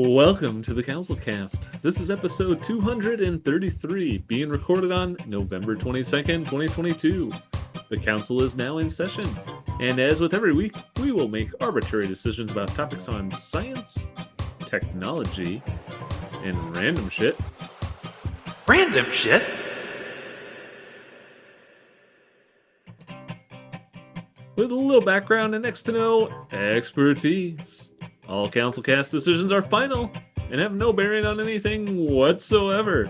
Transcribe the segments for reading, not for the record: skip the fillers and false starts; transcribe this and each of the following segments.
Welcome to the CouncilCast. This is episode 233, being recorded on November 22nd, 2022. The council is now in session, and as with every week, we will make arbitrary decisions about topics on science, technology, and random shit. Random shit? With a little background and next to no expertise. All CouncilCast decisions are final and have no bearing on anything whatsoever.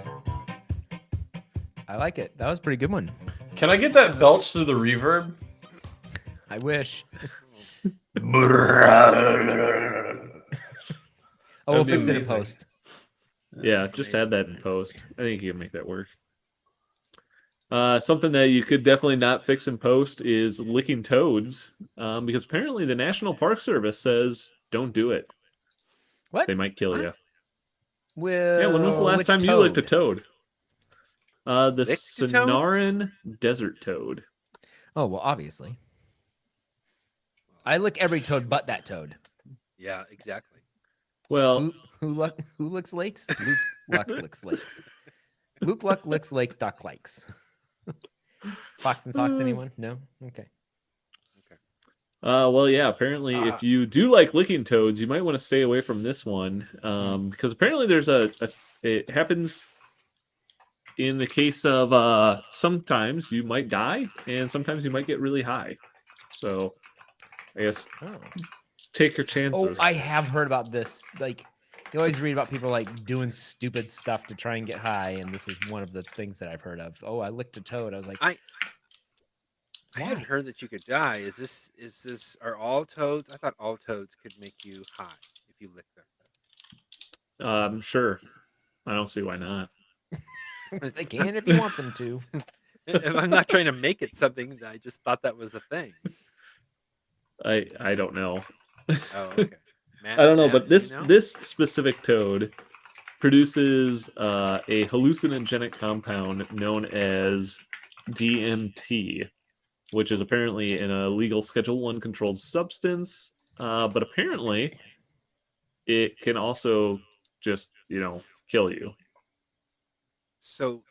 I like it. That was a pretty good one. Can I get that belch through the reverb? I wish. Oh, we'll fix it in post. Yeah, just add that in post. I think you can make that work. Something that you could definitely not fix in post is licking toads, because apparently the National Park Service says don't do it. What? They might kill you. Well, Yeah, when was the last time you licked a toad? The Licked a toad? Sonoran desert toad. Oh, well, obviously. I lick every toad but that toad. Yeah, exactly. Well, Who licks lakes? Luke Luck licks lakes. Luke Luck licks lakes. Duck likes. Fox and socks, anyone? No? Okay. well, yeah. Apparently, if you do like licking toads, you might want to stay away from this one, because apparently there's it happens in the case of sometimes you might die, and sometimes you might get really high. So, I guess take your Oh, chances. I have heard about this. Like, you always read about people like doing stupid stuff to try and get high, and this is one of the things that I've heard of. Oh, I licked a toad. I was like, I hadn't heard that you could die. Is this are all toads? I thought all toads could make you high if you lick them. Sure. I don't see why not. they can if you want them to. I'm not trying to make it something. I just thought that was a thing. I don't know. Oh, okay. Matt, I don't know, Matt, but this you know? this specific toad produces a hallucinogenic compound known as DMT, which is apparently an illegal Schedule 1 controlled substance. But apparently, it can also just kill you. So,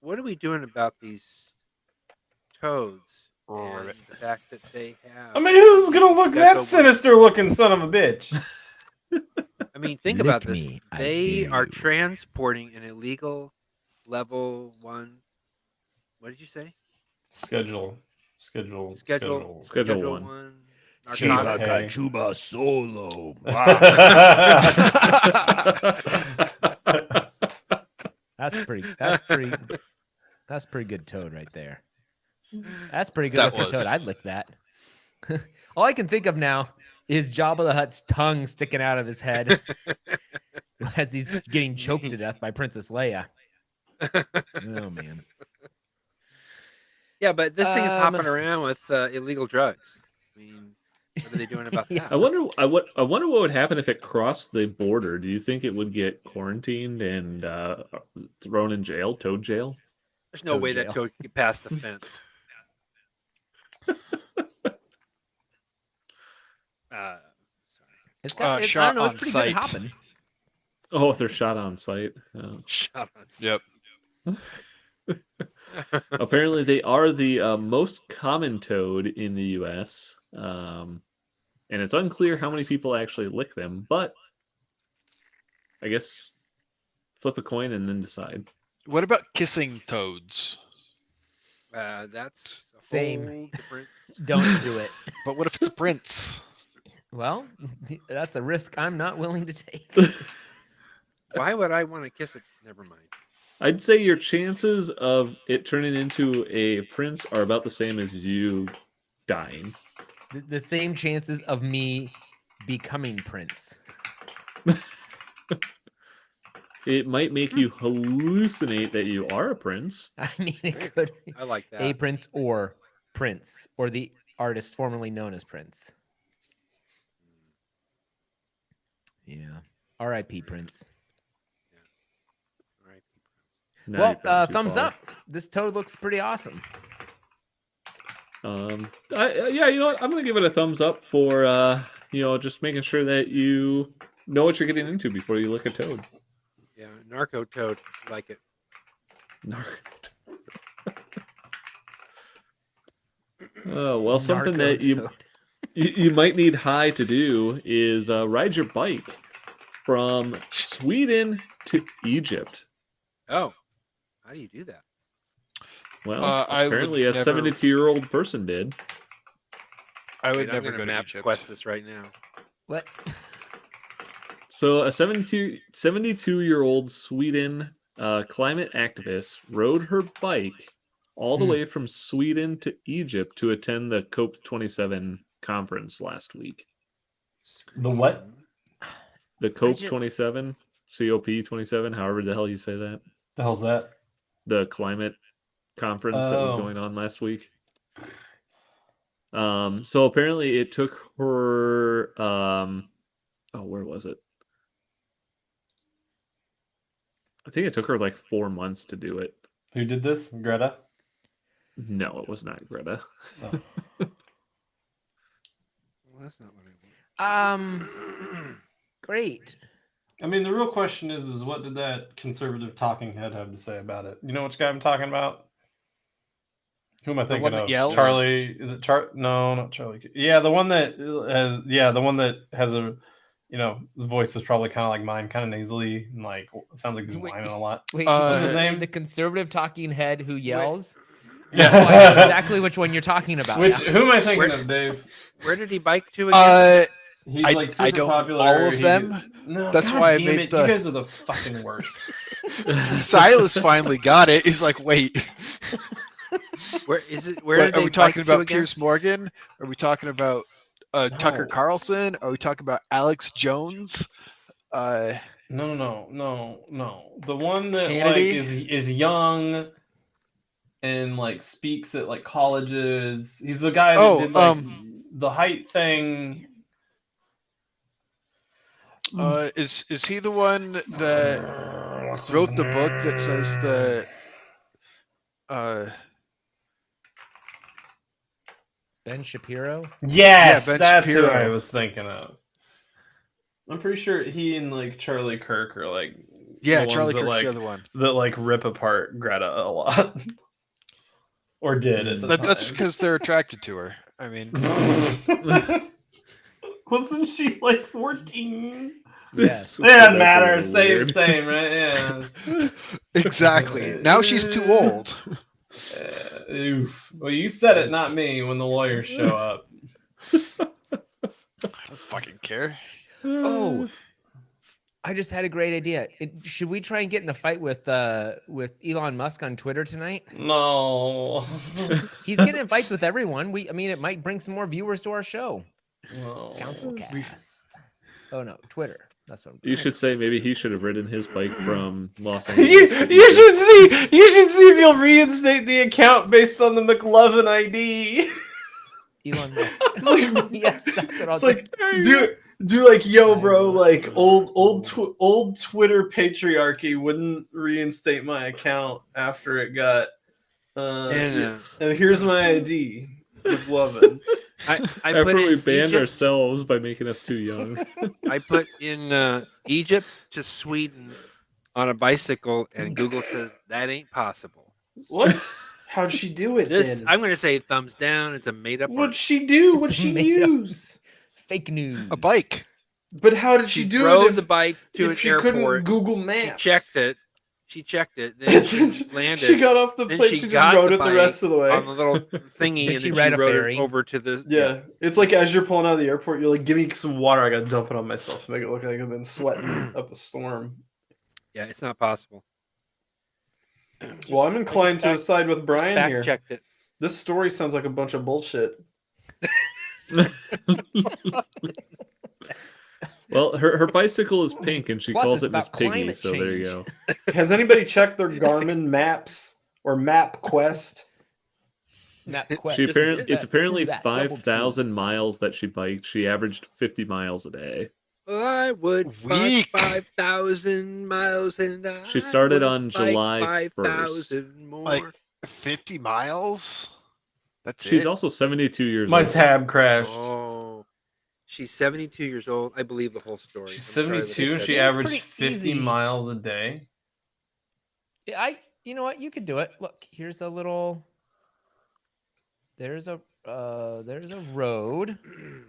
what are we doing about these toads and the fact that they have? I mean, who's gonna look that Schedule 1 sinister-looking son of a bitch? I mean, think Lick about this. me, I They dare are you. transporting an illegal level 1. What did you say? Schedule Schedule 1. narcotic. Okay. Chuba solo. That's pretty good toad right there. That's pretty good looking toad. I'd lick that. All I can think of now is Jabba the Hutt's tongue sticking out of his head as he's getting choked to death by Princess Leia. Oh man. Yeah, but this thing is hopping around with illegal drugs. I mean, what are they doing about that? I wonder what would happen if it crossed the border. Do you think it would get quarantined and thrown in jail, toad jail? There's no Toad way jail. that toad can get past the fence. Sorry. It's got, I shot don't know, it's on pretty sight. good hopping. Oh, if they're shot on sight. Shot on sight. Yep. Apparently, they are the most common toad in the U.S. And it's unclear how many people actually lick them, but I guess flip a coin and then decide. What about kissing toads? That's a Same. whole different. Don't do it. But what if it's a prince? Well, that's a risk I'm not willing to take. Why would I want to kiss it? Never mind. I'd say your chances of it turning into a prince are about the same as you dying. The same chances of me becoming Prince. It might make you hallucinate that you are a prince. I mean, it could be I like that. a Prince or the artist formerly known as Prince. Yeah. R.I.P. Prince. All right. Now Well, you've gone too thumbs far. up. This toad looks pretty awesome. Yeah, you know what? I'm gonna give it a thumbs up for just making sure that you know what you're getting into before you lick a toad. Yeah, Narco toad, like it. Oh, well, something Narco that you toad. you might need high to do is ride your bike from Sweden to Egypt. Oh, how do you do that? Well, I would apparently a never- 72-year-old person did. I Wait, would I'm never gonna go to map Egypt. quest this right now. What? So a 72-year-old Sweden climate activist rode her bike all the way from Sweden to Egypt to attend the COP27 conference last week. The what? The COP27, COP27, however the hell you say that. The hell's that? The climate conference that was Oh. going on last week. So apparently it took her where was it? I think it took her like 4 months to do it. Who did this? Greta? No, it was not Greta. Oh. Well, that's not what I want. Great. I mean, the real question is what did that conservative talking head have to say about it? You know which guy I'm talking about? Who am I The thinking one that of? yells? Charlie? Is it No, not Charlie. Yeah, the one that has. Yeah, the one that has a. You know, his voice is probably kind of like mine, kind of nasally, and like sounds like he's Wait. whining a lot. Wait, What's his name? The conservative talking head who yells. Yeah. Oh, I know exactly which one you're talking about. Which now. who am I thinking of, Dave? Where did he bike to again? He's I- like super I don't know popular. all of He them. No, That's God why I damn made it. the- You guys are the fucking worst. Silas finally got it. He's like, wait, Where is it? Where what, did are they we talking bike to about again? Pierce Morgan? Are we talking about Tucker No. Carlson? Are we talking about Alex Jones? No. The one that like Hannity? is young and like speaks at like colleges. He's the guy that did like the height thing. Is he the one that wrote the book that says the Ben Shapiro. Yes, Ben that's who Shapiro. I was thinking of. I'm pretty sure he and like Charlie Kirk are like yeah, the ones Charlie that, Kirk's like, the other one. that like rip apart Greta a lot. Or did at the That's time. because they're attracted to her. I mean, Wasn't she like 14? Yes. It doesn't That's a matter. little Same, weird. same, right? Yeah. exactly. Now she's too old. Oof. Well, you said it, not me. When the lawyers show up. I don't fucking care. Oh, I just had a great idea. Should we try and get in a fight with Elon Musk on Twitter tonight? No. He's getting in fights with everyone. I mean, it might bring some more viewers to our show. No. CouncilCast. Oh no, Twitter. That's what I'm You should say maybe he should have ridden his bike from Los You, Angeles. you should see if you'll reinstate the account based on the McLovin ID. Elon Musk. like- Yes, that's what I'll It's do. like do like yo bro, like old Twitter patriarchy wouldn't reinstate my account after it got and here's my ID. McLovin. I After put we in banned Egypt. ourselves by making us too young. I put in Egypt to Sweden on a bicycle, and Google says that ain't possible. What? How'd she do it This then? I'm going to say thumbs down. It's a made up. What'd she do? What'd It's she made up. use? Fake news. A bike. But how did she She do drove it if, the bike to if an she airport. couldn't Google She Maps? checked it. Then she landed. She got off the then plane. she She just got rode the it the bike rest of the way. on the little thingy, Did and she then ride she a rode ferry? it over to the. Yeah, it's like as you're pulling out of the airport, you're like, "Give me some water. I gotta dump it on myself to make it look like I've been sweating up a storm." Yeah, it's not possible. Well, I'm inclined to side with Brian Fact here. checked it. This story sounds like a bunch of bullshit. Well, her bicycle is pink and she Plus, calls it's it Miss about Piggy, climate so there you go. change. Has anybody checked their Garmin maps or MapQuest? Not quest. She apparently Yes, it's apparently true that, double true. 5,000 miles that she biked. She averaged 50 miles a day. Well, I would Weak. bike 5,000 miles, and I She started would on bike July 5,000 more. Like 50 miles? That's She's it? also 72 years My old. tab crashed. Oh, She's 72 years old. I believe the whole story. She's I'm sorry that I 72. said She that. averaged pretty 50 easy. miles a day. Yeah, you know what? You could do it. Look, here's a little. There's a road.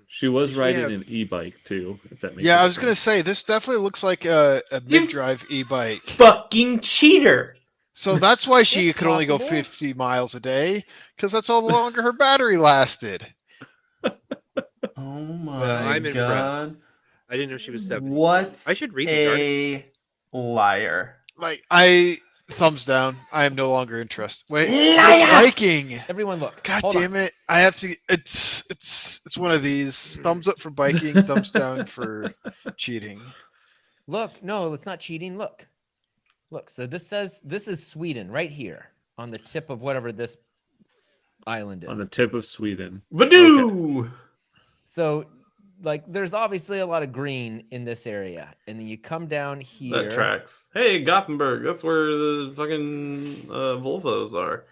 She was Does she riding have- an e-bike too. If that makes Yeah, a I was gonna difference. say this definitely looks like a mid-drive e-bike. Fucking cheater. So that's why she It's could only go possible. 50 miles a day, because that's how longer her battery lasted. Oh my Well, I'm impressed. god. I didn't know she was 70. What I should read this article. a liar. Like, thumbs down. I am no longer interested. Wait, Yeah, but it's yeah. biking. Everyone, look. God Hold damn on. it! I have to. It's one of these. Thumbs up for biking. Thumbs down for cheating. Look, no, it's not cheating. Look. So this says this is Sweden right here on the tip of whatever this island is. On the tip of Sweden. Badoo! So, like, there's obviously a lot of green in this area, and then you come down here. That tracks. Hey, Gothenburg. That's where the fucking Volvos are.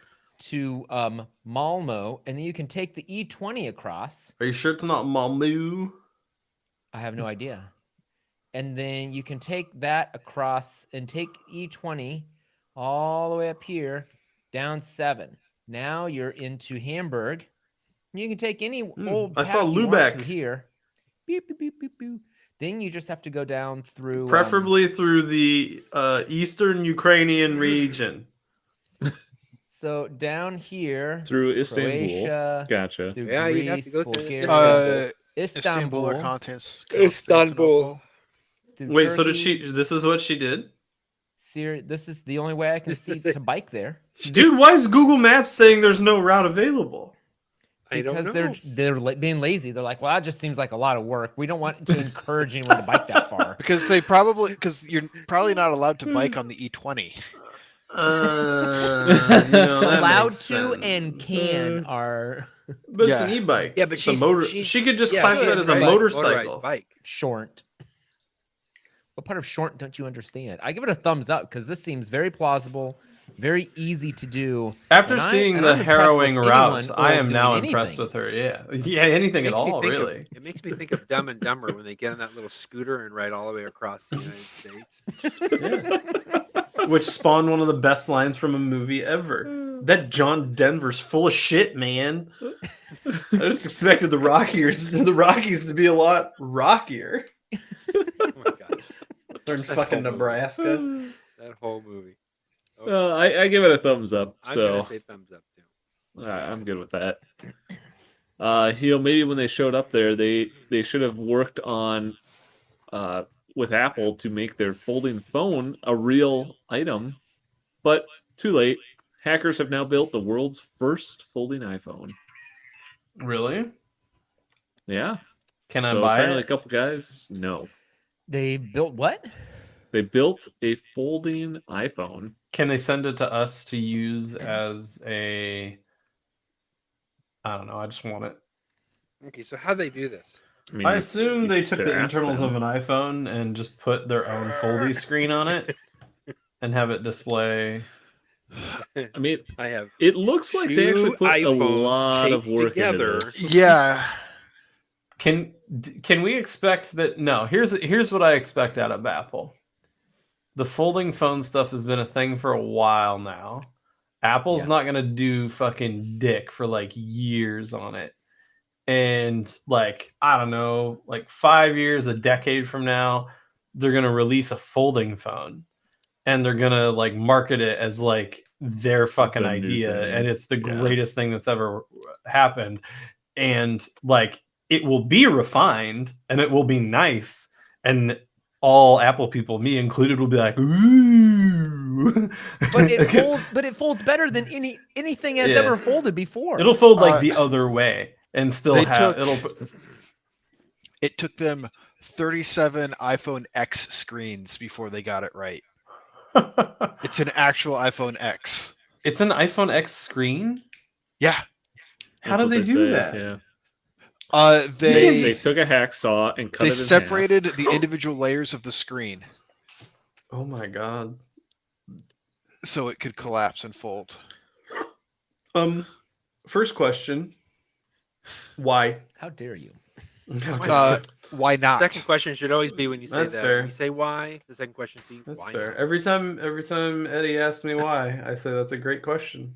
To Malmo, and then you can take the E20 across. Are you sure it's not Malmö? I have no idea. And then you can take that across and take E20 all the way up here, down 7. Now you're into Hamburg. You can take any old I saw path you want Lübeck. through here. Beep, beep, beep, beep, beep. Then you just have to go down through. Preferably through the eastern Ukrainian region. So down here, Through Istanbul. Croatia, Gotcha. through Yeah, you'd have to Greece, go through Bulgaria, Istanbul or Istanbul. Istanbul. through Wait, so did Turkey, she? This is what she did? Syria. This is the only way I can This see is it. to bike there. Dude, why is Google Maps saying there's no route available? I don't Because know. they're being lazy. They're like, well, that just seems like a lot of work. We don't want to encourage anyone to bike that far. Because you're probably not allowed to bike on the E20. That Allowed makes to sense. and can are But it's an Yeah. e-bike. Yeah, but It's a she's She could just yeah, class she that has as a a motorcycle. motorized bike. short. What part of short don't you understand? I give it a thumbs up because this seems very plausible, very easy to do. After And seeing and the I'm impressed harrowing with route, anyone I or am doing now impressed anything. with her. Yeah, anything at all, really. It makes me think of Dumb and Dumber when they get on that little scooter and ride all the way across the United States. Which spawned one of the best lines from a movie ever. That John Denver's full of shit, man. I just expected the Rockies to be a lot rockier. Oh my gosh, They're in That fucking whole movie. Nebraska. that whole movie. I give it a thumbs up. I'm So gonna say thumbs up too. I'm good with that. Maybe when they showed up there, they should have worked on with Apple to make their folding phone a real item, but too late. Hackers have now built the world's first folding iPhone. Really? Yeah. Can I So buy apparently it? a couple guys, no. They built what? They built a folding iPhone. Can they send it to us to use as a? I don't know. I just want it. Okay, so how they do this? mean, I you- assume you they took could the ask internals them. of an iPhone and just put their own foldy screen on it and have it display. I mean, I have it looks like they actually two put a iPhones lot of taped work together. into this. Yeah. Can we expect that? No. Here's what I expect out of Apple. The folding phone stuff has been a thing for a while now. Apple's Yeah. not gonna do fucking dick for like years on it. And like, I don't know, like 5 years, a decade from now, they're gonna release a folding phone and they're gonna like market it as like their fucking The new idea thing. and it's the Yeah. greatest thing that's ever happened. And like it will be refined and it will be nice. And all Apple people, me included, will be like, ooh. But it folds better than anything has Yeah. ever folded before. It'll fold like Uh, the other way and still they have took- It took them 37 iPhone X screens before they got it right. It's an actual iPhone X. It's an iPhone X screen? Yeah. How That's do what they do say, that? Yeah. They They took a hacksaw and cut they it in half. separated the individual layers of the screen Oh my god. so it could collapse and fold. First question. Why? How dare you? Why not? Second question should always be when you say That's that. fair. When you say why, the second question should be That's why fair. not? Every time Eddie asks me why, I say that's a great question.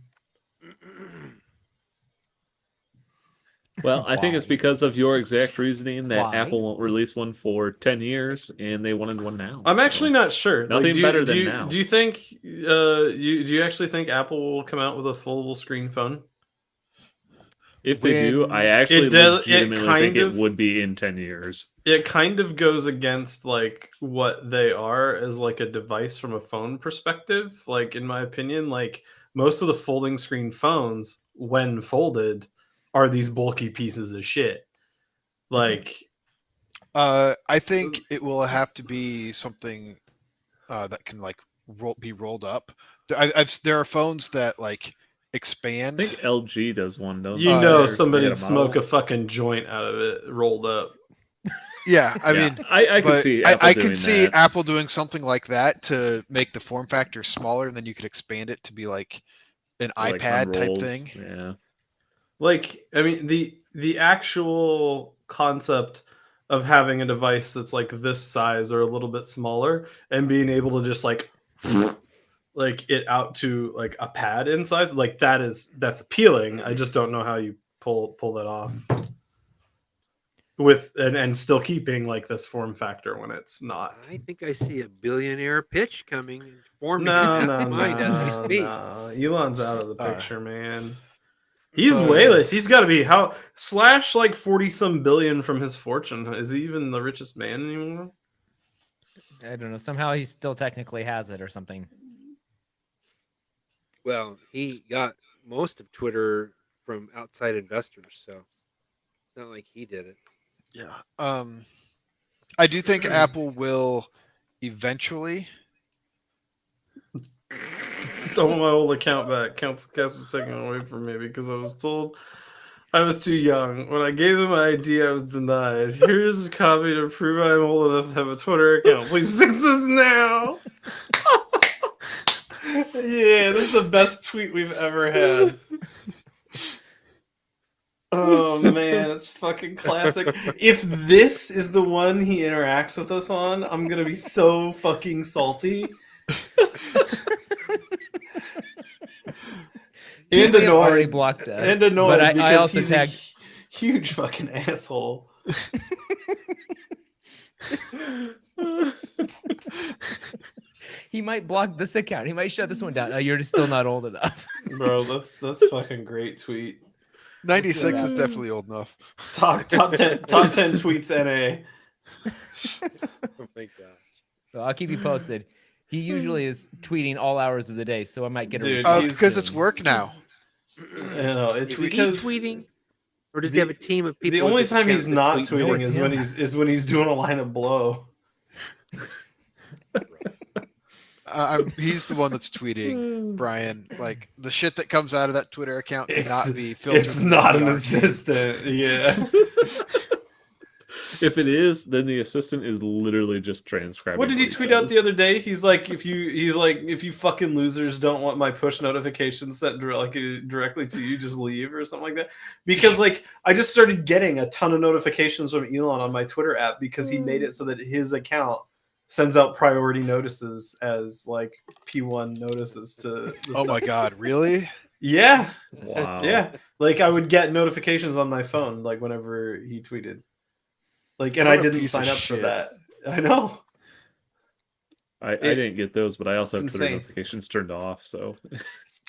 Well, I think it's Why? because of your exact reasoning that Why? Apple won't release one for 10 years, and they wanted one now. I'm so. actually not sure. Nothing do you, better do than you, now. Do you think do you actually think Apple will come out with a foldable screen phone? If they do, I When actually legitimately think kind it of- would be in 10 years. It kind of goes against like what they are as like a device from a phone perspective. Like in my opinion, like most of the folding screen phones, when folded, are these bulky pieces of shit. Like I think it will have to be something that can like be rolled up. There are phones that like I expand. think LG does one, don't you they? know, Or somebody'd forget a smoke model. a fucking joint out of it rolled up. Yeah, I Yeah, mean, I could but see Apple I doing can see that. Apple doing something like that to make the form factor smaller, and then you could expand it to be like an Like iPad type unrolls. thing. Yeah. Like, I mean, the actual concept of having a device that's like this size or a little bit smaller and being able to just like it out to like a pad in size, like that's appealing. I just don't know how you pull that off with and still keeping like this form factor when it's not. I think I see a billionaire pitch coming and forming in No, Apple's no, mind as we no, speak. no. Elon's out of the picture, man. He's But- way less. He's got to be how slash like 40 some billion from his fortune. Is he even the richest man anymore? I don't know. Somehow he still technically has it or something. Well, he got most of Twitter from outside investors, so it's not like he did it. Yeah. I do think Apple will eventually. I want my old account back. CouncilCast was taken away from me because I was told I was too young. When I gave them my ID, I was denied. Here's a copy to prove I'm old enough to have a Twitter account. Please fix this now. Yeah, this is the best tweet we've ever had. Oh man, it's fucking classic. If this is the one he interacts with us on, I'm gonna be so fucking salty. He And may have already annoyed. blocked us. And annoyed but I because also he's tagged. a huge fucking asshole. He might block this account. He might shut this one down. Oh, you're still not old enough. Bro, that's fucking great tweet. 96 is definitely old enough. Top 10 tweets NA. Oh my gosh. So I'll keep you posted. He usually is tweeting all hours of the day, so I might get a Dude, response he's- Because it's soon. work now. You know, it's Is he because tweeting, or does he have a team of people? the with only his time account he's that not tweet? No, tweeting it's is him. when he's doing a line of blow. He's the one that's tweeting, Brian. Like the shit that comes out of that Twitter account cannot be filtered. It's through not the an PR team. assistant. Yeah. If it is, then the assistant is literally just transcribing. What did he tweet out the other day? He's like, if you fucking losers don't want my push notifications sent directly to you, just leave or something like that. Because like I just started getting a ton of notifications from Elon on my Twitter app because he made it so that his account sends out priority notices as like P1 notices to the Oh my stuff. god, really? Yeah. Wow. Yeah. Like I would get notifications on my phone like whenever he tweeted. Like, and What I a didn't piece of sign up for shit. that. I know. I didn't get those, but I also have It's Twitter insane. notifications turned off. So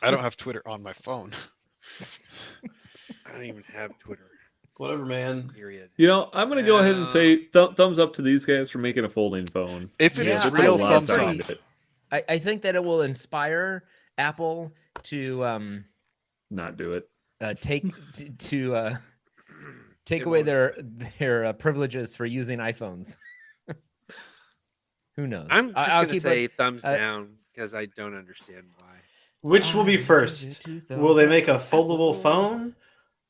I don't have Twitter on my phone. I don't even have Twitter. Whatever, man. Period. I'm gonna go ahead and say thumbs up to these guys for making a folding phone. If it Yeah, is They put a real, lot of thumbs time up. into it. I think that it will inspire Apple to Not do it. take It away won't their privileges for using iPhones. Who knows? I'm just I'll gonna keep say it. thumbs down because I don't understand why. Which will be I first? give you 2 Will they thumbs make a up. foldable phone,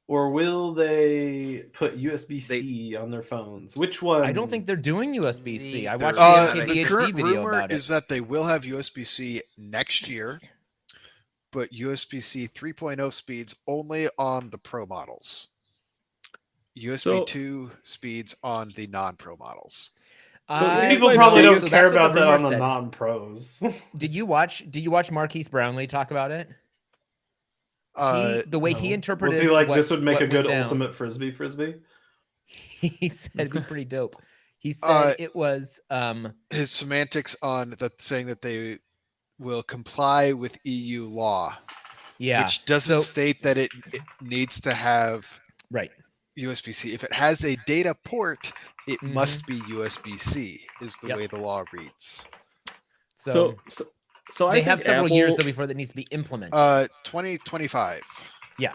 or will they put USB-C on their phones? Which one? I don't think they're doing USB-C. I Neither. watched The the The ADHD current video rumor about it. is that they will have USB-C next year, but USB-C 3.0 speeds only on the Pro models. USB 2 speeds on the non-Pro models. People probably don't so care that's what about that rumor on the said. non-pros. Did you watch Marquise Brownlee talk about it? The way he interpreted was he like, what, this would make what a good went down, ultimate frisbee? he said it'd be pretty dope. He said it was his semantics on that saying that they will comply with EU law, which doesn't state that it needs to have USB-C. If it has a data port, it must be USB-C, is the way the law reads. So I they think have several Apple, years though before that needs to be implemented. 2025. Yeah.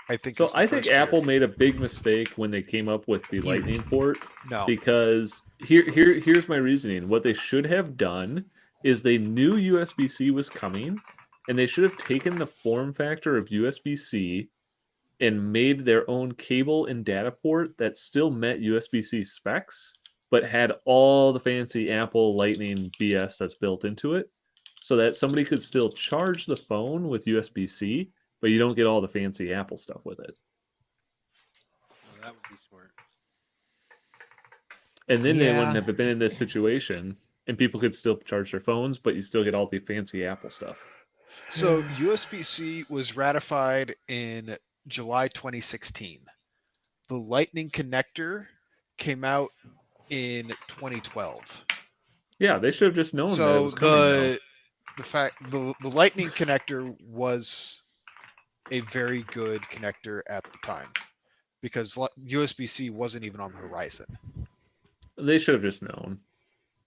I think. So I think Apple made a big mistake when they came up with the Lightning port. No. Because here's my reasoning. What they should have done is they knew USB-C was coming, and they should have taken the form factor of USB-C and made their own cable and data port that still met USB-C specs, but had all the fancy Apple Lightning BS that's built into it, so that somebody could still charge the phone with USB-C, but you don't get all the fancy Apple stuff with it. Well, that would be smart. And then they wouldn't have been in this situation, and people could still charge their phones, but you still get all the fancy Apple stuff. So USB-C was ratified in July 2016. The Lightning connector came out in 2012. Yeah, they should have just known that it So was coming. the Lightning connector was a very good connector at the time, because USB-C wasn't even on the horizon. They should have just known.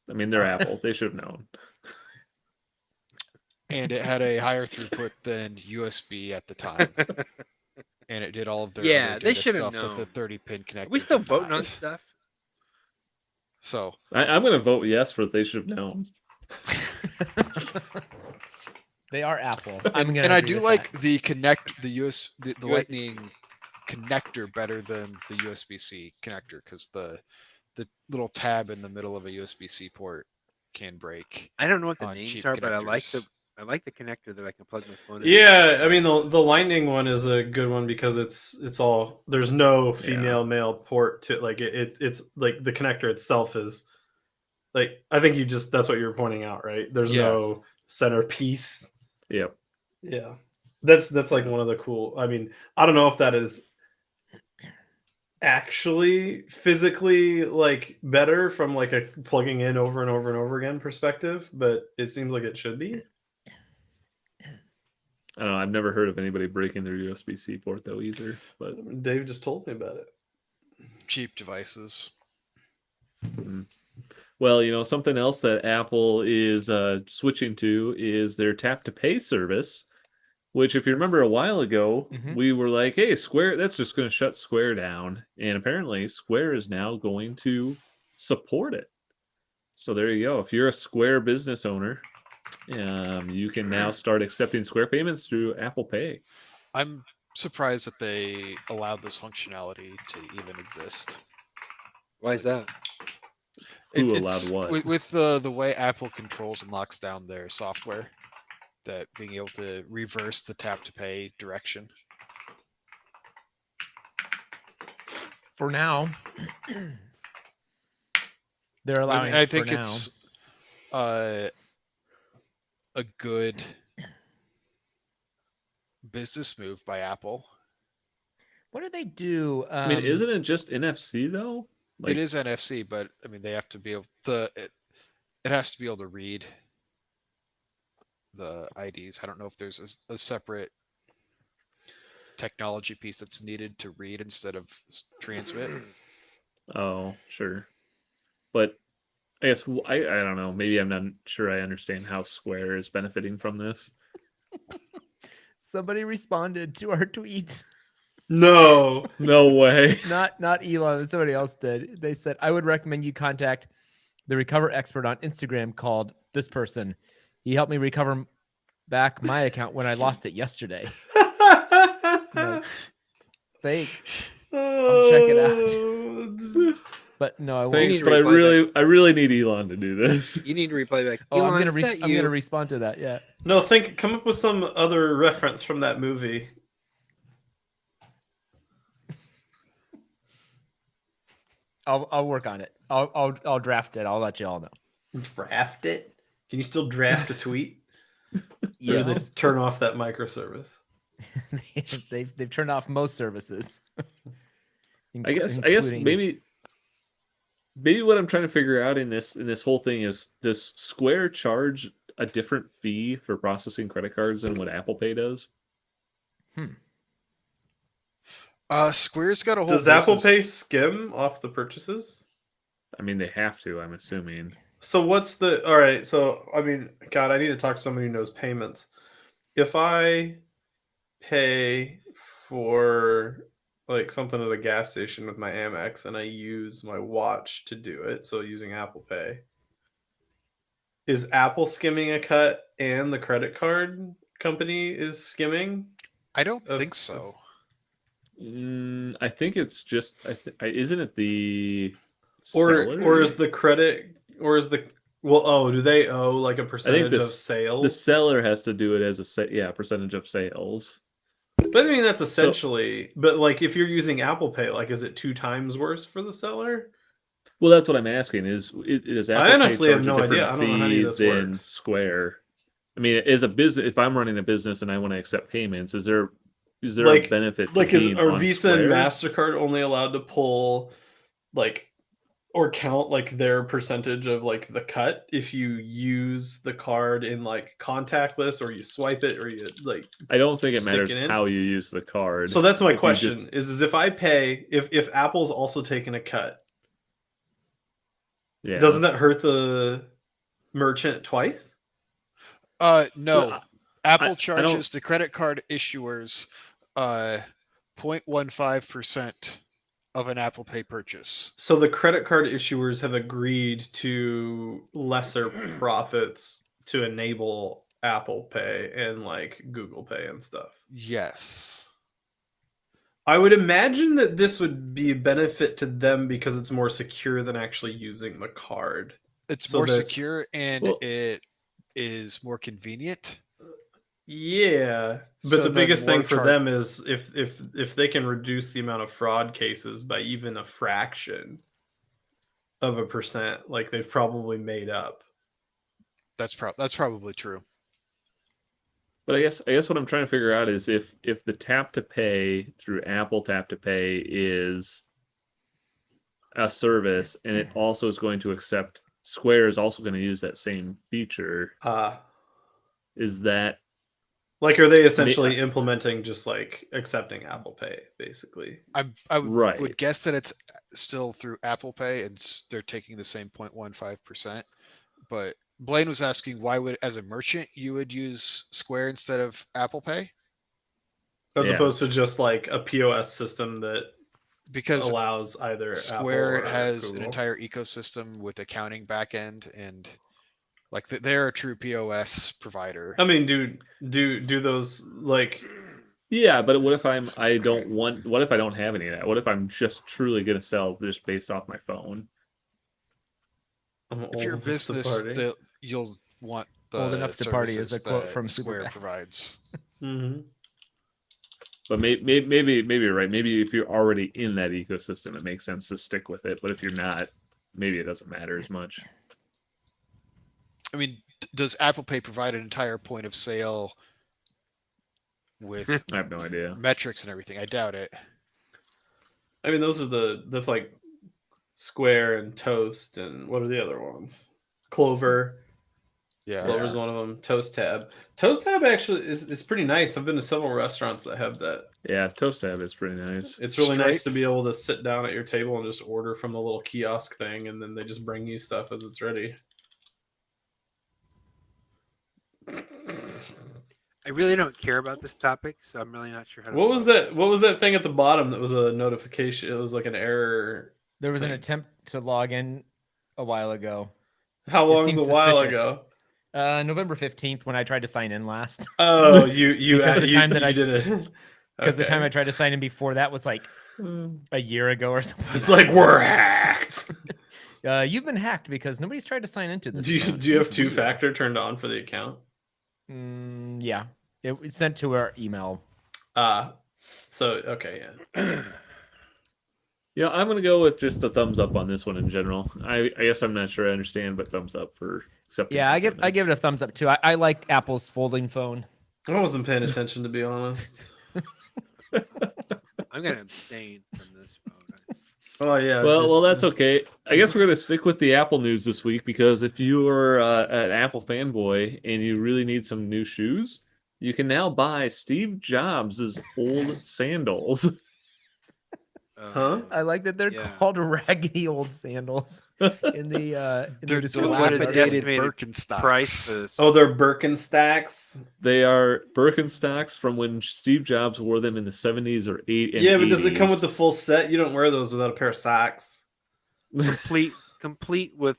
I mean, they're Apple. They should have known. And it had a higher throughput than USB at the time. And it did all of their other they data should have stuff known. that the 30-pin connector. Are we still could voting not. on stuff? So I'm going to vote yes for they should have known. They are Apple. and I do like the Lightning connector better than the USB-C connector, because the little tab in the middle of a USB-C port can break. I don't know what the on names cheap are, but I like connectors. the connector that I can plug my phone in. Yeah, I mean the Lightning one is a good one because it's all, there's no female male port to like it's like the connector itself is like, I think that's what you were pointing out, right? There's no centerpiece. Yep. Yeah. That's like one of the cool, I mean, I don't know if that is actually physically like better from like a plugging in over and over and over again perspective, but it seems like it should be. I don't know. I've never heard of anybody breaking their USB-C port though either. But Dave just told me about it. Cheap devices. Well, something else that Apple is switching to is their tap to pay service, which, if you remember a while ago, we were like, hey, Square, that's just going to shut Square down. And apparently Square is now going to support it. So there you go. If you're a Square business owner, you can now start accepting Square payments through Apple Pay. I'm surprised that they allowed this functionality to even exist. Why is that? Who allowed what? With the way Apple controls and locks down their software, that being able to reverse the tap to pay direction. For now, they're allowing. I think it's a good business move by Apple. What do they do? I mean, isn't it just NFC though? It is NFC, but I mean, they have to be able to. It has to be able to read the IDs. I don't know if there's a separate technology piece that's needed to read instead of transmit. Oh, sure. But I guess I don't know. Maybe I'm not sure I understand how Square is benefiting from this. Somebody responded to our tweet. No way. Not Elon. Somebody else did. They said, I would recommend you contact the recover expert on Instagram called this person. He helped me recover back my account when I lost it yesterday. Like, thanks. I'll check it out. But no, I won't. Thanks, but I really need Elon to do this. You need to reply back. Oh, Elon, I'm gonna respond to that. Yeah. No, come up with some other reference from that movie. I'll work on it. I'll draft it. I'll let you all know. Draft it? Can you still draft a tweet? Yeah. Or do they turn off that microservice? they've turned off most services. I guess maybe what I'm trying to figure out in this whole thing is, does Square charge a different fee for processing credit cards than what Apple Pay does? Square's got a whole Does Apple Pay skim off the purchases? I mean, they have to, I'm assuming. So what's the... All right, so, I mean, God, I need to talk to somebody who knows payments. If I pay for like something at a gas station with my Amex and I use my watch to do it, so using Apple Pay, is Apple skimming a cut and the credit card company is skimming? I don't think so. I think it's just, isn't it the seller? Or is the credit, or is the, well, oh, do they owe like a percentage of sales? The seller has to do it as a percentage of sales. But I mean, that's essentially, but like if you're using Apple Pay, like, is it 2 times worse for the seller? Well, that's what I'm asking. Is Apple I honestly Pay have no idea. I don't know how any of this works. Square. I mean, as a business, if I'm running a business and I want to accept payments, is there like, a benefit? Like, are Visa Square? and MasterCard only allowed to pull like, or count like their percentage of like the cut if you use the card in like contactless, or you swipe it, or you like? I don't think it matters how you use the card. So that's my question: is if I pay, if Apple's also taking a cut, doesn't that hurt the merchant twice? No. Well, Apple charges the credit card issuers 0.15% of an Apple Pay purchase. So the credit card issuers have agreed to lesser profits to enable Apple Pay and like Google Pay and stuff. Yes. I would imagine that this would be a benefit to them because it's more secure than actually using the card. It's more secure and it is more convenient. Yeah, but the biggest thing for them is if they can reduce the amount of fraud cases by even a fraction of a percent, like they've probably made up. That's probably true. But I guess what I'm trying to figure out is if the tap to pay through Apple Tap to Pay is a service and it also is going to accept, Square is also going to use that same feature. Is that like, are they essentially implementing just like accepting Apple Pay, basically? I would guess that it's still through Apple Pay and they're taking the same 0.15%. But Blaine was asking why would, as a merchant, you would use Square instead of Apple Pay? As opposed to just like a POS system that allows either Square Apple or has Google. an entire ecosystem with accounting backend and like they're a true POS provider. I mean, do those like? Yeah, but what if I don't have any of that? What if I'm just truly gonna sell just based off my phone? If you're a business, you'll want the old enough to party is a quote from Square provides. Mm-hmm. But maybe you're right. Maybe if you're already in that ecosystem, it makes sense to stick with it. But if you're not, maybe it doesn't matter as much. I mean, does Apple Pay provide an entire point of sale with I have no idea. metrics and everything? I doubt it. I mean, that's like Square and Toast, and what are the other ones? Clover. Yeah, Clover's one of them. Toast Tab. Toast Tab actually is pretty nice. I've been to several restaurants that have that. Yeah, Toast Tab is pretty nice. It's really nice to be able to sit down at your table and just order from the little kiosk thing, and then they just bring you stuff as it's ready. I really don't care about this topic, so I'm really not sure how to. What was that thing at the bottom that was a notification? It was like an error. There was an attempt to log in a while ago. How long was a while ago? November 15th when I tried to sign in last. Oh, you because the time that I did it. Because the time I tried to sign in before that was like a year ago or something. It's like we're hacked. You've been hacked because nobody's tried to sign into this. Do you have 2-factor turned on for the account? Yeah, it's sent to our email. So okay, yeah. Yeah, I'm gonna go with just a thumbs up on this one in general. I guess I'm not sure I understand, but thumbs up for accepting. Yeah, I give it a thumbs up too. I like Apple's folding phone. I wasn't paying attention, to be honest. I'm gonna abstain from this phone. Oh yeah. Well, that's okay. I guess we're gonna stick with the Apple news this week because if you are an Apple fanboy and you really need some new shoes, you can now buy Steve Jobs' old sandals. Huh? I like that they're called raggedy old sandals in the They're description. dilapidated Birkenstocks. Price for this. Oh, they're Birkenstocks. They are Birkenstocks from when Steve Jobs wore them in the 70s or 80s. Yeah, but does it come with the full set? You don't wear those without a pair of socks. complete with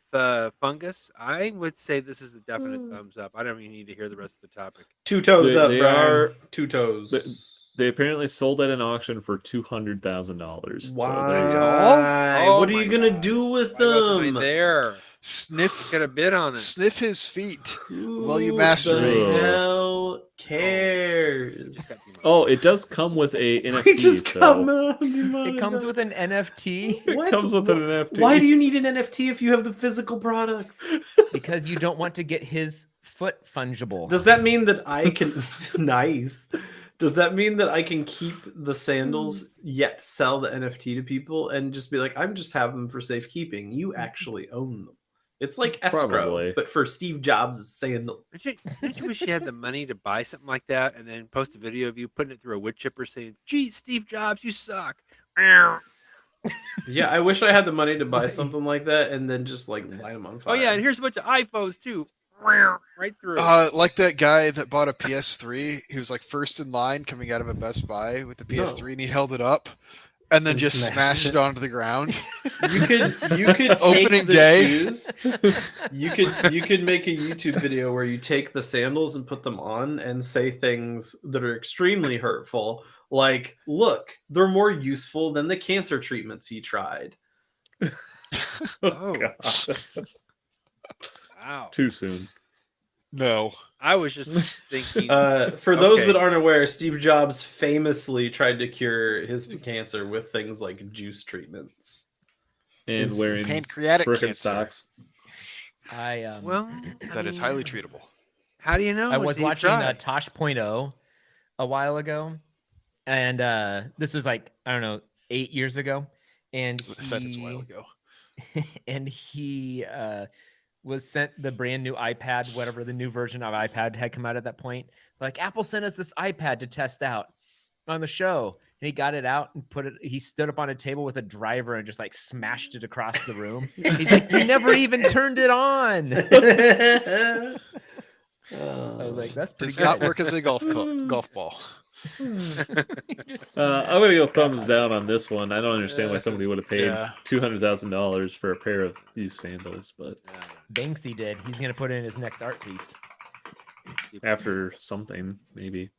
fungus? I would say this is a definite thumbs up. I don't even need to hear the rest of the topic. 2 toes up, they Brian. are 2 toes. They apparently sold at an auction for $200,000. Why? Oh what are you gonna God. do with Why wasn't I them? there? Sniff. Get a bid on it. Sniff his feet while you Who masturbate. the hell cares? Oh, it does come with a NFT. We just so come out. It comes with an NFT it comes with an NFT. Why do you need an NFT if you have the physical product? because you don't want to get his foot fungible. Does that mean that I can nice? Does that mean that I can keep the sandals yet sell the NFT to people and just be like, I'm just having them for safekeeping? You actually own them. It's like escrow, Probably. but for Steve Jobs' sandals. Don't you wish you had the money to buy something like that and then post a video of you putting it through a wood chipper saying, "Gee, Steve Jobs, you suck." Yeah, I wish I had the money to buy something like that and then just like light them on fire. Oh yeah, and here's a bunch of iPhones too. Right through. Like that guy that bought a PS3. He was like first in line coming out of a Best Buy with the PS3, and he held it up, and then And just smashed it onto the ground. You could take Opening the day. shoes. You could make a YouTube video where you take the sandals and put them on and say things that are extremely hurtful, like, "Look, they're more useful than the cancer treatments he tried." Oh. God. Wow. Too soon. No. I was just thinking. For those Okay. that aren't aware, Steve Jobs famously tried to cure his cancer with things like juice treatments. And It's wearing Pancreatic cancer. Birkenstocks. Well, That is highly treatable. How do you know? I What was did you watching try? Tosh.0 a while ago, and this was like, I don't know, 8 years ago, and That is a while ago. he was sent the brand new iPad, whatever the new version of iPad had come out at that point. Like, Apple sent us this iPad to test out on the show, and he got it out and put it. He stood up on a table with a driver and just like smashed it across the room. He's like, "You never even turned it on." I was like, "That's pretty Does good." not work as a golf ball. Just I'm gonna go thumbs down on this one. I don't understand why somebody would have paid Yeah. $200,000 for a pair of used sandals, but Banksy did. He's gonna put it in his next art piece. after something maybe.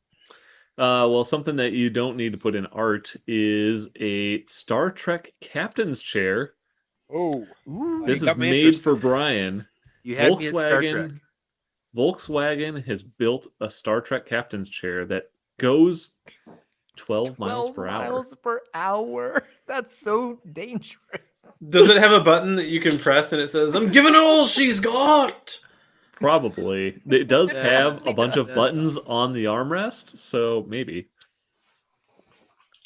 Well, something that you don't need to put in art is a Star Trek captain's chair. Oh, This is got me made interested. for Brian. You had me at Star Trek. Volkswagen has built a Star Trek captain's chair that goes 12 miles per hour. miles per hour. That's so dangerous. Does it have a button that you can press and it says, "I'm giving it all she's got"? Probably. It does Yeah, have a bunch of that's buttons awesome. on the armrest, so maybe.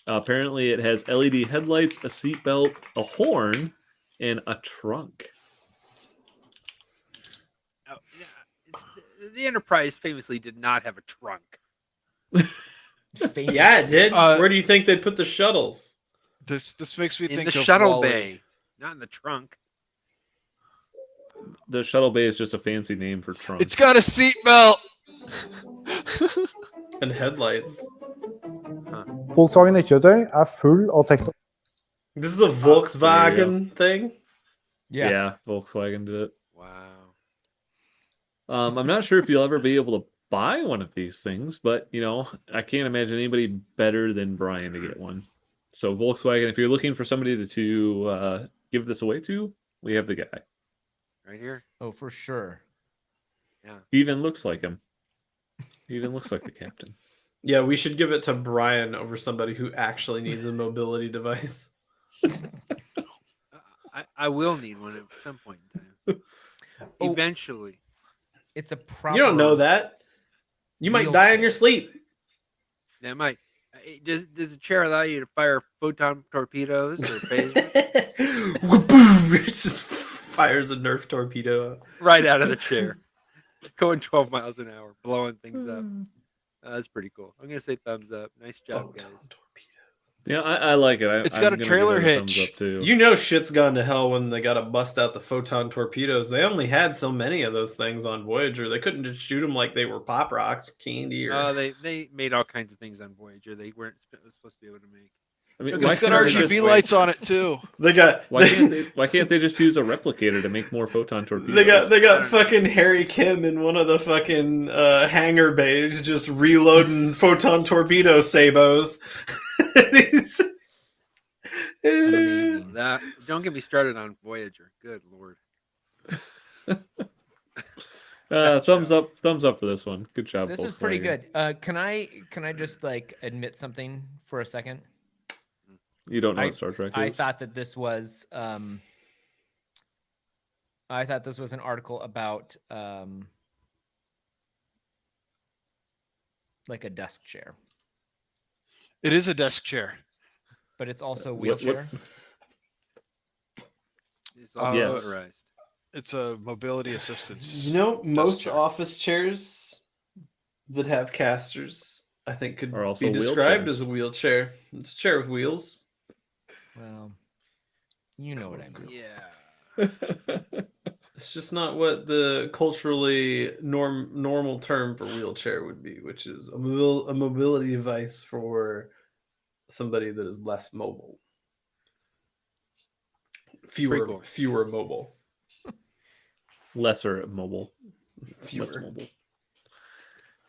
Apparently, it has LED headlights, a seatbelt, a horn, and a trunk. Oh, yeah, the Enterprise famously did not have a trunk. Yeah, it did. Uh, Where do you think they'd put the shuttles? This makes me In think the of shuttle Wall-E. bay, not in the trunk. The shuttle bay is just a fancy name for trunk. It's got a seatbelt. And headlights. Volkswagen kjøretøy er full av teknologi. This is a Volkswagen thing? Yeah, Volkswagen did it. Wow. I'm not sure if you'll ever be able to buy one of these things, but I can't imagine anybody better than Brian to get one. So Volkswagen, if you're looking for somebody to give this away to, we have the guy. Right here. Oh, for sure. He even looks like him. He even looks like the captain. Yeah, we should give it to Brian over somebody who actually needs a mobility device. I will need one at some point in time. Eventually. It's a proper. You don't know that. You might die in your sleep. That might. Does the chair allow you to fire photon torpedoes or phasers? It just fires a Nerf torpedo right out of the chair, going 12 miles an hour, blowing things up. That's pretty cool. I'm gonna say thumbs up. Nice job, guys. Yeah, I like it. It's got a trailer hitch. Thumbs up too. You know shit's gone to hell when they got to bust out the photon torpedoes. They only had so many of those things on Voyager. They couldn't just shoot them like they were Pop Rocks or candy. Or they made all kinds of things on Voyager. They weren't supposed to be able to make. I mean, It's got RGB lights on it too. They got. Why can't they just use a replicator to make more photon torpedoes? They got fucking Harry Kim in one of the fucking hangar bays just reloading photon torpedo sabos. Don't get me started on Voyager. Good lord. Thumbs up for this one. Good job. This is pretty good. Can I just like admit something for a second? You don't know what Star Trek is? I thought that this was an article about like a desk chair. It is a desk chair. But it's also a wheelchair. It's also motorized. It's a mobility assistance. You know, most office chairs that have casters, I think, could be described as a wheelchair. It's a chair with wheels. Well, you know what I mean. Yeah. It's just not what the culturally normal term for wheelchair would be, which is a mobility device for somebody that is less mobile. Fewer mobile. Lesser mobile. Fewer. Less mobile.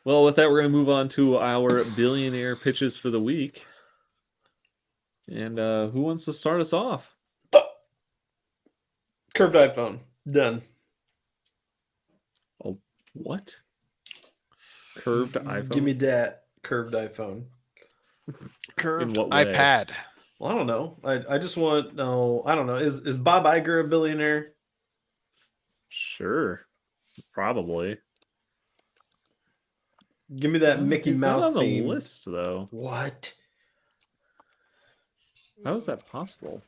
Well, with that, we're going to move on to our billionaire pitches for the week. And who wants to start us off? Curved iPhone. Done. Oh, what? Curved iPhone? Give me that curved iPhone. Curved iPad. Well, I don't know. I just want I don't know. Is Bob Iger a billionaire? Sure. Probably. Give me that Mickey Mouse not on theme. the list, though. What? How is that possible?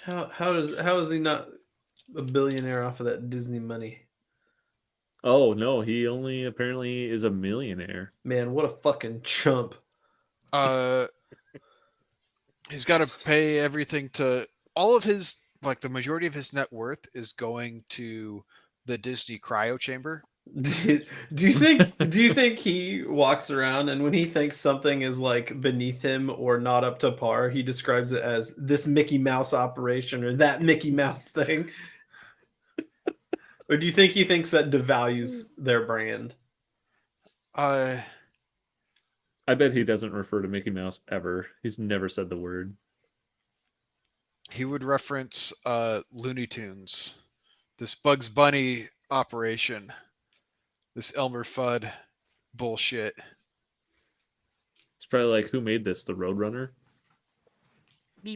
How is he not a billionaire off of that Disney money? Oh no, he only apparently is a millionaire. Man, what a fucking chump. He's got to pay everything to all of his, like the majority of his net worth is going to the Disney cryo chamber. Do you think he walks around and when he thinks something is like beneath him or not up to par, he describes it as this Mickey Mouse operation or that Mickey Mouse thing? Or do you think he thinks that devalues their brand? I bet he doesn't refer to Mickey Mouse ever. He's never said the word. He would reference Looney Tunes, this Bugs Bunny operation. This Elmer Fudd bullshit. It's probably like, who made this? The Roadrunner?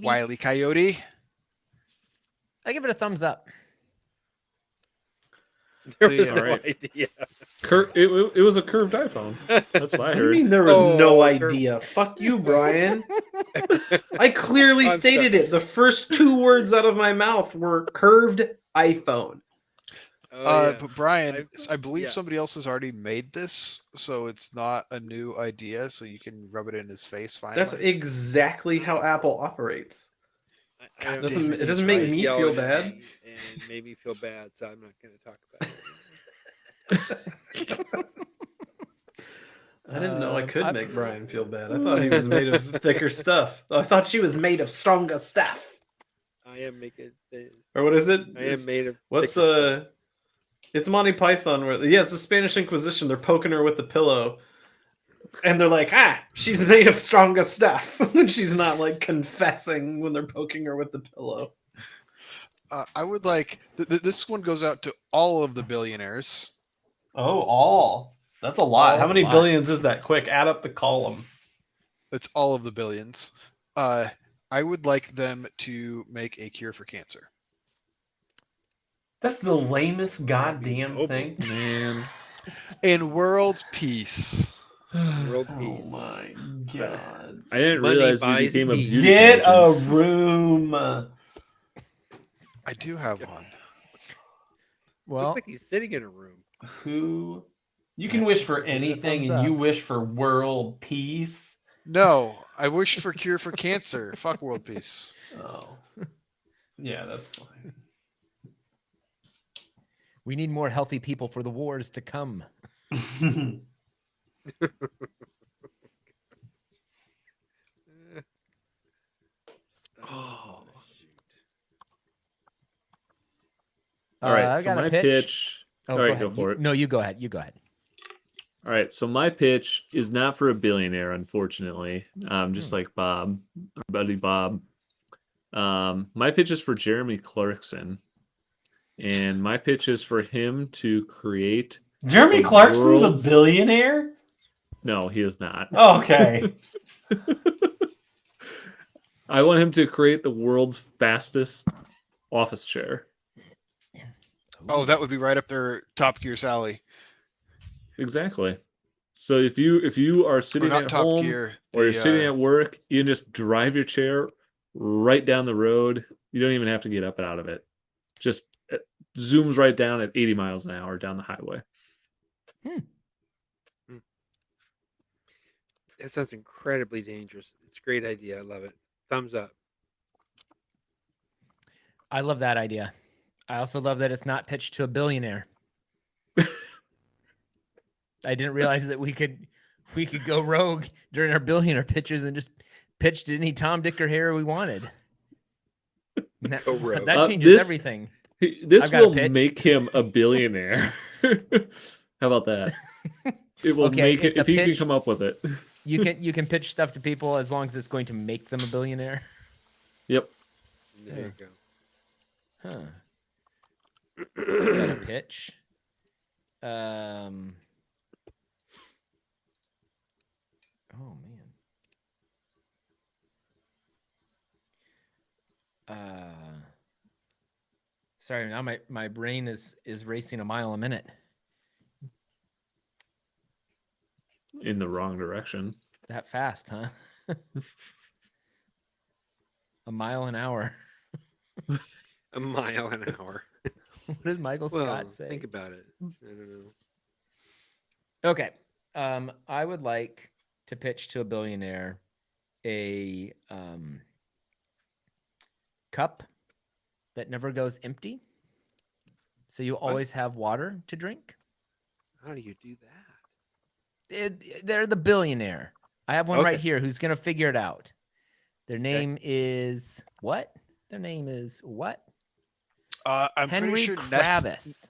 Wile E. Coyote? I give it a thumbs up. There was no idea. It was a curved iPhone. That's what I heard. I mean, there was no idea. Fuck you, Brian. I clearly stated it. The first two words out of my mouth were curved iPhone. But Brian, I believe somebody else has already made this, so it's not a new idea, so you can rub it in his face finally. That's exactly how Apple operates. God, it doesn't make me feel bad. And made me feel bad, so I'm not going to talk about it. I didn't know I could make Brian feel bad. I thought he was made of thicker stuff. I thought she was made of stronger stuff. I am making things. Or what is it? I am made of. What's It's Monty Python where it's the Spanish Inquisition. They're poking her with the pillow, and they're like, she's made of stronger stuff. And she's not like confessing when they're poking her with the pillow. I would like this one goes out to all of the billionaires. Oh, all. That's a lot. How many billions is that? Quick, add up the column. It's all of the billions. I would like them to make a cure for cancer. That's the lamest goddamn thing. Man. And world peace. World Oh peace. my god. I didn't Money realize we buys became a peace. beauty Get a pageant. room. I do have one. Well, Looks like he's sitting in a room. Who? You can wish for Give it a anything, thumbs and you up. wish for world peace. No, I wished for cure for cancer. Fuck world peace. Oh, yeah, that's fine. We need more healthy people for the wars to come. Oh, shoot. All right, I so got my a pitch. All Oh, right, go ahead. go for it. No, you go ahead. You go ahead. All right, so my pitch is not for a billionaire, unfortunately. Just like Bob, our buddy Bob. My pitch is for Jeremy Clarkson, and my pitch is for him to create. Jeremy the Clarkson's world's- a billionaire? No, he is not. Okay. I want him to create the world's fastest office chair. Oh, that would be right up their Top Gear's alley. Exactly. So if you are Or sitting not at Top home Gear. or you're the, sitting at work, you can just drive your chair right down the road. You don't even have to get up and out of it. Just zooms right down at 80 miles an hour down the highway. That sounds incredibly dangerous. It's a great idea. I love it. Thumbs up. I love that idea. I also love that it's not pitched to a billionaire. I didn't realize that we could go rogue during our billionaire pitches and just pitch to any Tom, Dick, or Harry we wanted. Go rogue. That changes this- everything. This I've got a will pitch. make him a billionaire. How about that? It will Okay, make it it's a if he can pitch. come up with it. You can pitch stuff to people as long as it's going to make them a billionaire. Yep. There you go. Huh. Got a pitch. Oh man. Sorry, now my brain is racing a mile a minute. In the wrong direction. That fast, huh? A mile an hour. A mile an hour. What did Michael Well, Scott say? think about it. I don't know. Okay. I would like to pitch to a billionaire a cup that never goes empty. So you always have water to drink. How do you do that? They're the billionaire. I have one right Okay. here who's going to figure it out. Their name is what? Their name is what? I'm Henry pretty sure Kravis.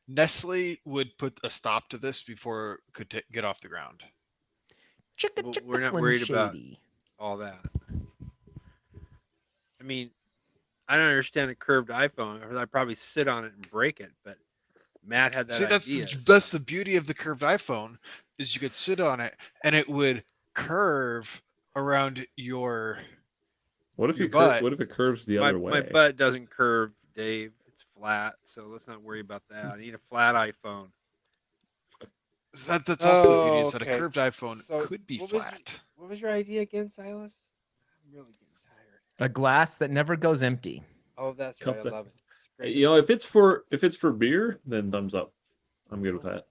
Nestle would put a stop to this before it could get off the ground. Chicka Well, chicka we're not Slim worried about- Shady. All that. I mean, I don't understand a curved iPhone. Or I'd probably sit on it and break it. But Matt had that See, idea. that's the beauty of the curved iPhone is you could sit on it and it would curve around your. What if Your you butt. what if it curves the other way? My butt doesn't curve, Dave. It's flat, so let's not worry about that. I need a flat iPhone. That's also the beauty is that a okay. curved iPhone So, could be what was flat. What was your idea again, Silas? I'm really getting tired. A glass that never goes empty. Oh, that's Cup right. I that- love it. It's great. You know, if it's for beer, then thumbs up. I'm good with that.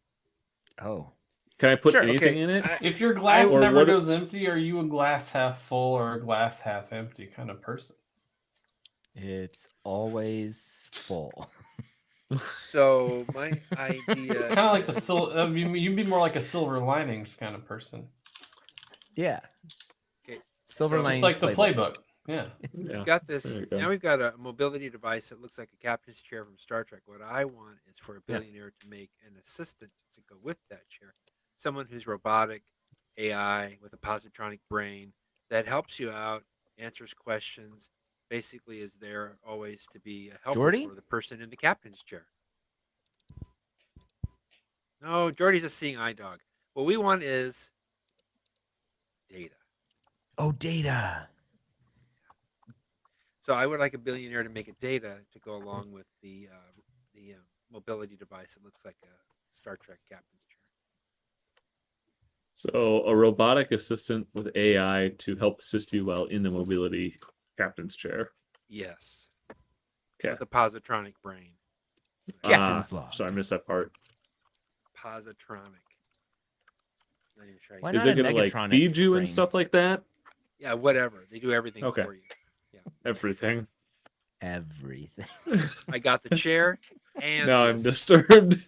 Oh. Can I put Sure, anything okay. in it? If your glass Or never what if- goes empty, are you a glass half full or a glass half empty kind of person? It's always full. So my idea. It's kind of like the silver. You'd be more like a silver linings kind of person, Yeah. Okay, Silver so linings just like the playbook. playbook. Yeah. Yeah. We've got this. There you go. Now we've got a mobility device that looks like a captain's chair from Star Trek. What I want is for a Yeah. billionaire to make an assistant to go with that chair. Someone who's robotic, AI, with a positronic brain that helps you out, answers questions, basically is there always to be a helper Jordy? for the person in the captain's chair. No, Jordy's a seeing eye dog. What we want is data. Oh, data. So I would like a billionaire to make a data to go along with the mobility device. It looks like a Star Trek captain's chair. So a robotic assistant with AI to help assist you while in the mobility captain's chair. Yes. Okay. With a positronic brain. Captain's log. So I missed that part. Positronic. Not even sure. Why Is not it a gonna like Megatronic feed you brain? and stuff like that? Yeah, whatever. They do everything Okay. for you. Yeah. Everything. Everything. I got the chair and Now the I'm assistant. disturbed.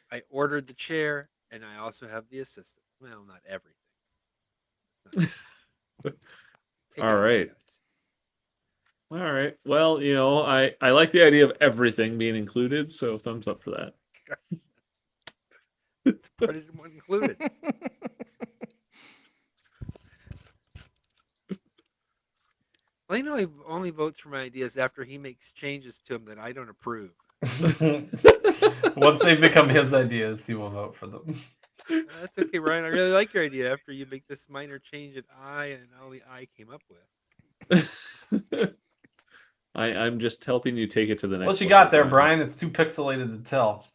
I ordered the chair and I also have the assistant. Well, not everything. It's not... Take All it right. easy, guys. All right. Well, I like the idea of everything being included, so thumbs up for that. Let's put it included. Blaine only votes for my ideas after he makes changes to them that I don't approve. Once they've become his ideas, he will vote for them. That's okay, Ryan. I really like your idea after you make this minor change at I and only I came up with. I'm just helping you take it to the next. What you level, got there, Brian? It's too pixelated to tell.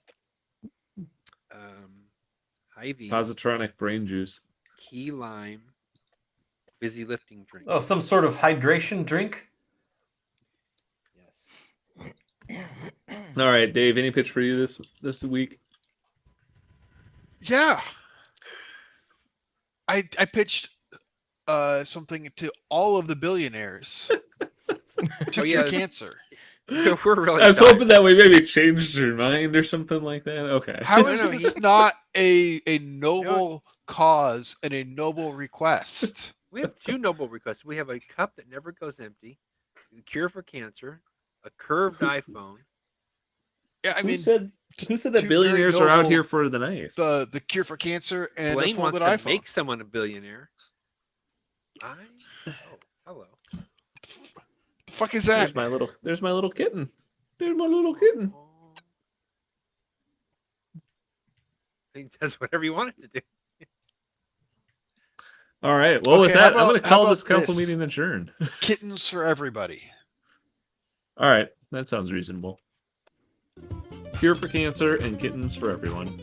Hy-Vee. Positronic brain juice. Key lime. Busy lifting drink. Oh, some sort of hydration drink? Yes. All right, Dave, any pitch for you this week? Yeah. I pitched something to all of the billionaires to cure cancer. We're really I was hoping that we maybe changed your mind or something like that. Okay. How is this not a noble cause and a noble request? We have two noble requests. We have a cup that never goes empty, the cure for cancer, a curved iPhone. Yeah, I mean, who said that billionaires are out here for the nice? The cure for cancer and Blaine a wants folded to iPhone. make someone a billionaire. Hello. The fuck is that? There's my little kitten. There's my little kitten. He does whatever you want it to do. All right. Well, with that, I'm going to call this council meeting adjourned. Kittens for everybody. All right. That sounds reasonable. Cure for cancer and kittens for everyone.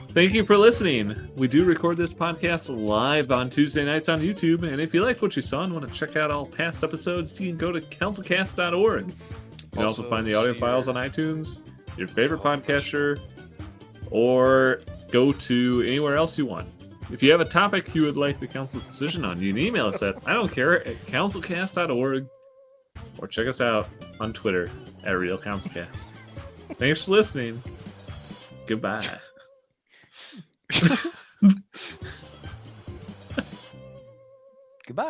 Thank you for listening. We do record this podcast live on Tuesday nights on YouTube, and if you like what you saw and want to check out all past episodes, you can go to councilcast.org. You can also find the audio files on iTunes, your favorite podcaster, or go to anywhere else you want. If you have a topic you would like the council's decision on, you can email us at councilcast.org, or check us out on Twitter at RealCouncilCast. Thanks for listening. Goodbye.